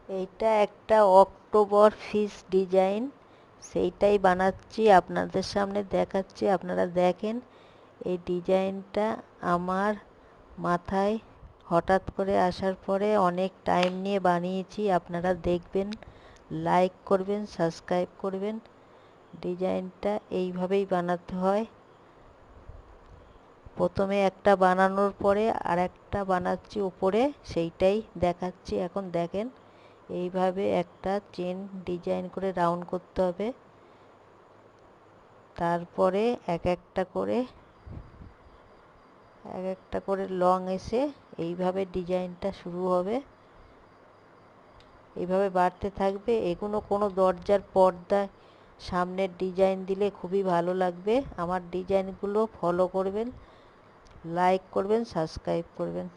এইটা একটা October fish design, সেইটাই বানাচ্ছি, আপনাদের সামনে দেখাচ্ছি। আপনারা দেখেন, এই ডিজাইনটা আমার মাথায় হঠাৎ করে আসার পরে অনেক টাইম নিয়ে বানিয়েছি। আপনারা দেখবেন, লাইক করবেন, সাবস্ক্রাইব করবেন। ডিজাইনটা এইভাবেই বানাতে হয়। প্রথমে একটা বানানোর পরে আর একটা বানাচ্ছি উপরে, সেইটাই দেখাচ্ছি। এখন দেখেন, এইভাবে একটা চেন ডিজাইন করে রাউন্ড করতে হবে। তারপরে এক একটা করে লং এসে এইভাবে ডিজাইনটা শুরু হবে। এইভাবে বাড়তে থাকবে। এগুলো কোনো দরজার পর্দায় সামনের ডিজাইন দিলে খুবই ভালো লাগবে। আমার ডিজাইনগুলো ফলো করবেন, লাইক করবেন, সাবস্ক্রাইব করবেন।